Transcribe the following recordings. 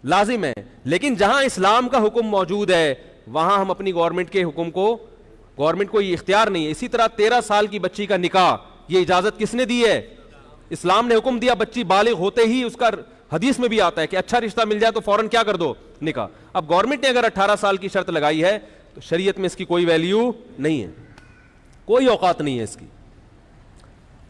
لازم ہے. لیکن جہاں اسلام کا حکم موجود ہے وہاں ہم اپنی گورنمنٹ کے حکم کو, گورنمنٹ کو یہ اختیار نہیں ہے. اسی طرح 13 سال کی بچی کا نکاح, یہ اجازت کس نے دی ہے؟ اسلام نے حکم دیا. بچی بالغ ہوتے ہی اس کا حدیث میں بھی آتا ہے کہ اچھا رشتہ مل جائے تو فوراً کیا کر دو؟ نکاح. اب گورنمنٹ نے اگر 18 سال کی شرط لگائی ہے تو شریعت میں اس کی کوئی ویلیو نہیں ہے, کوئی اوقات نہیں ہے اس کی.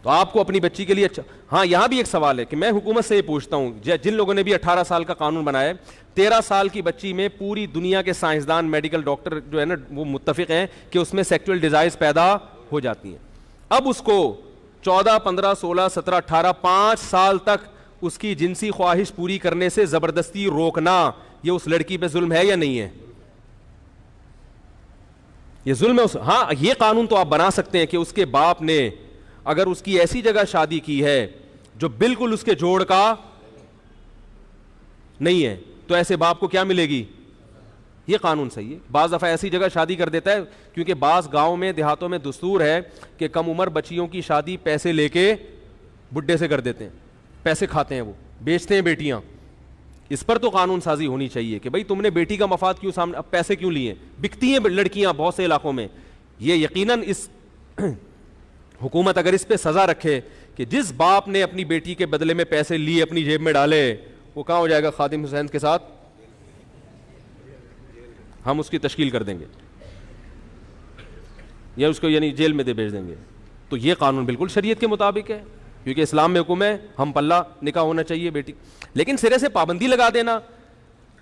تو آپ کو اپنی بچی کے لیے اچھا. ہاں یہاں بھی ایک سوال ہے کہ میں حکومت سے یہ پوچھتا ہوں, جن لوگوں نے بھی 18 سال کا قانون بنایا ہے, 13 سال کی بچی میں پوری دنیا کے سائنسدان, میڈیکل ڈاکٹر جو ہے نا وہ متفق ہیں کہ اس میں سیکچول ڈیزائرز پیدا ہو جاتی ہیں. اب اس کو 14, 15, 16, 17, 18, 5 سال تک اس کی جنسی خواہش پوری کرنے سے زبردستی روکنا, یہ اس لڑکی پہ ظلم ہے یا نہیں ہے؟ یہ ظلم ہے. ہاں یہ قانون تو آپ بنا سکتے ہیں کہ اس کے باپ نے اگر اس کی ایسی جگہ شادی کی ہے جو بالکل اس کے جوڑ کا نہیں ہے تو ایسے باپ کو کیا ملے گی؟ یہ قانون صحیح ہے. بعض دفعہ ایسی جگہ شادی کر دیتا ہے کیونکہ بعض گاؤں میں دیہاتوں میں دستور ہے کہ کم عمر بچیوں کی شادی پیسے لے کے بڈھے سے کر دیتے ہیں, پیسے کھاتے ہیں, وہ بیچتے ہیں بیٹیاں. اس پر تو قانون سازی ہونی چاہیے کہ بھئی تم نے بیٹی کا مفاد کیوں سامنے, اب پیسے کیوں لیے؟ بکتی ہیں لڑکیاں بہت سے علاقوں میں. یہ یقیناً اس حکومت اگر اس پہ سزا رکھے کہ جس باپ نے اپنی بیٹی کے بدلے میں پیسے لیے اپنی جیب میں ڈالے, وہ کہاں ہو جائے گا خادم حسین کے ساتھ, ہم اس کی تشکیل کر دیں گے یا اس کو یعنی جیل میں دے بھیج دیں گے. تو یہ قانون بالکل شریعت کے مطابق ہے کیونکہ اسلام میں حکم ہے ہم پلہ نکاح ہونا چاہیے بیٹی. لیکن سرے سے پابندی لگا دینا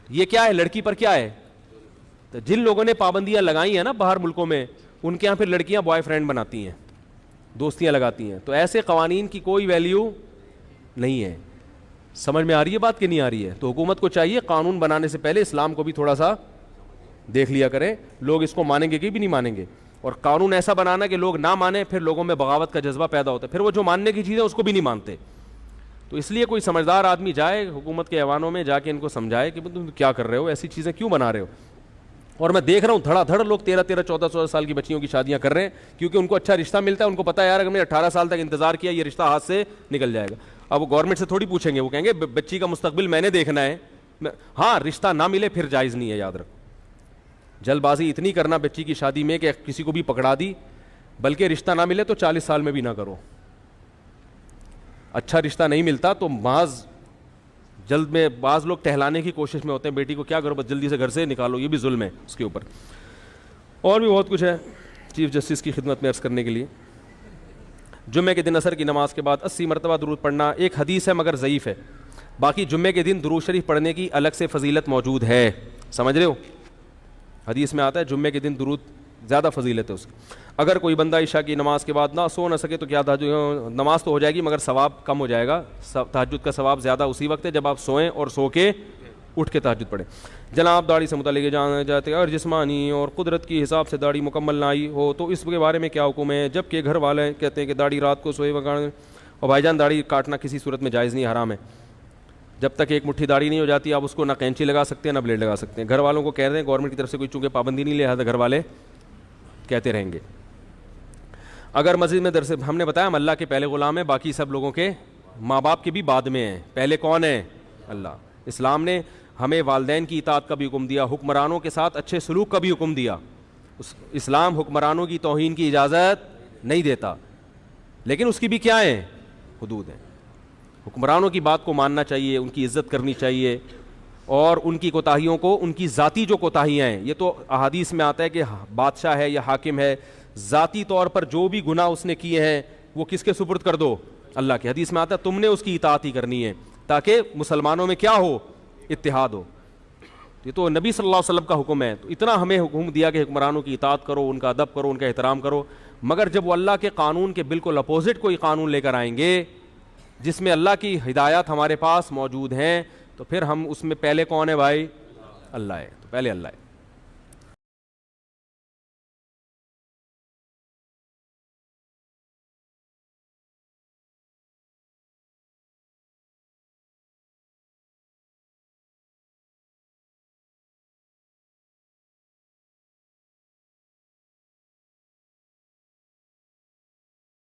یہ کیا ہے؟ لڑکی پر کیا ہے؟ تو جن لوگوں نے پابندیاں لگائی ہیں نا باہر ملکوں میں, ان کے یہاں پھر لڑکیاں بوائے فرینڈ بناتی ہیں, دوستیاں لگاتی ہیں. تو ایسے قوانین کی کوئی ویلیو نہیں ہے. سمجھ میں آ رہی ہے بات کہ نہیں آ رہی ہے؟ تو حکومت کو چاہیے قانون بنانے سے پہلے اسلام کو بھی تھوڑا سا دیکھ لیا کریں, لوگ اس کو مانیں گے کہ بھی نہیں مانیں گے. اور قانون ایسا بنانا کہ لوگ نہ مانیں, پھر لوگوں میں بغاوت کا جذبہ پیدا ہوتا ہے, پھر وہ جو ماننے کی چیزیں اس کو بھی نہیں مانتے. تو اس لیے کوئی سمجھدار آدمی جائے حکومت کے ایوانوں میں جا کے ان کو سمجھائے کہ تم کیا کر رہے ہو, ایسی چیزیں کیوں بنا رہے ہو. اور میں دیکھ رہا ہوں دھڑا دھڑ لوگ 13, 14 سال کی بچیوں کی شادیاں کر رہے ہیں کیونکہ ان کو اچھا رشتہ ملتا ہے. ان کو پتا ہے یار اگر میں 18 سال تک انتظار کیا یہ رشتہ ہاتھ سے نکل جائے گا. اب وہ گورنمنٹ سے تھوڑی پوچھیں گے, وہ کہیں گے بچی کا مستقبل میں نے دیکھنا ہے. ہاں رشتہ نہ ملے پھر جائز نہیں ہے, یاد رکھو. جلد بازی اتنی کرنا بچی کی شادی میں کہ کسی کو بھی پکڑا دی, بلکہ رشتہ نہ ملے تو 40 سال میں بھی نہ کرو. اچھا رشتہ نہیں ملتا تو محض جلد میں بعض لوگ ٹہلانے کی کوشش میں ہوتے ہیں, بیٹی کو کیا کرو بس جلدی سے گھر سے نکالو, یہ بھی ظلم ہے اس کے اوپر. اور بھی بہت کچھ ہے چیف جسٹس کی خدمت میں عرض کرنے کے لیے. جمعے کے دن عصر کی نماز کے بعد 80 مرتبہ درود پڑھنا ایک حدیث ہے مگر ضعیف ہے. باقی جمعے کے دن درود شریف پڑھنے کی الگ سے فضیلت موجود ہے, سمجھ رہے ہو, حدیث میں آتا ہے جمعے کے دن درود زیادہ فضیلت ہے اس کی. اگر کوئی بندہ عشاء کی نماز کے بعد نہ سو نہ سکے تو کیا نماز تو ہو جائے گی مگر ثواب کم ہو جائے گا. تہجد کا ثواب زیادہ اسی وقت ہے جب آپ سوئیں اور سو کے اٹھ کے تہجد پڑھیں. جناب داڑھی سے متعلق جانا جاتے ہیں اور جسمانی اور قدرت کی حساب سے داڑھی مکمل نہ آئی ہو تو اس کے بارے میں کیا حکم ہے, جبکہ گھر والے کہتے ہیں کہ داڑھی رات کو سوئے وغیرہ. اور بھائی جان داڑھی کاٹنا کسی صورت میں جائز نہیں, حرام ہے. جب تک ایک مٹھی داڑھی نہیں ہو جاتی آپ اس کو نہ کینچی لگا سکتے ہیں نہ بلیڈ لگا سکتے ہیں. گھر والوں کو کہہ رہے ہیں گورنمنٹ کی طرف سے کوئی چونکہ پابندی نہیں, لہٰذا گھر والے کہتے رہیں گے. اگر مسجد میں درس, ہم نے بتایا ہم اللہ کے پہلے غلام ہیں, باقی سب لوگوں کے ماں باپ کے بھی بعد میں ہیں, پہلے کون ہے؟ اللہ. اسلام نے ہمیں والدین کی اطاعت کا بھی حکم دیا, حکمرانوں کے ساتھ اچھے سلوک کا بھی حکم دیا. اسلام حکمرانوں کی توہین کی اجازت نہیں دیتا, لیکن اس کی بھی کیا ہیں؟ حدود ہیں. حکمرانوں کی بات کو ماننا چاہیے, ان کی عزت کرنی چاہیے, اور ان کی کوتاہیوں کو, ان کی ذاتی جو کوتاہیاں ہیں, یہ تو احادیث میں آتا ہے کہ بادشاہ ہے یا حاکم ہے, ذاتی طور پر جو بھی گناہ اس نے کیے ہیں وہ کس کے سپرد کر دو؟ اللہ کے. حدیث میں آتا ہے تم نے اس کی اطاعت ہی کرنی ہے تاکہ مسلمانوں میں کیا ہو؟ اتحاد ہو. یہ تو نبی صلی اللہ علیہ وسلم کا حکم ہے. تو اتنا ہمیں حکم دیا کہ حکمرانوں کی اطاعت کرو, ان کا ادب کرو, ان کا احترام کرو. مگر جب وہ اللہ کے قانون کے بالکل اپوزٹ کوئی قانون لے کر آئیں گے جس میں اللہ کی ہدایات ہمارے پاس موجود ہیں, تو پھر ہم اس میں پہلے کون ہے بھائی؟ اللہ ہے. تو پہلے اللہ ہے.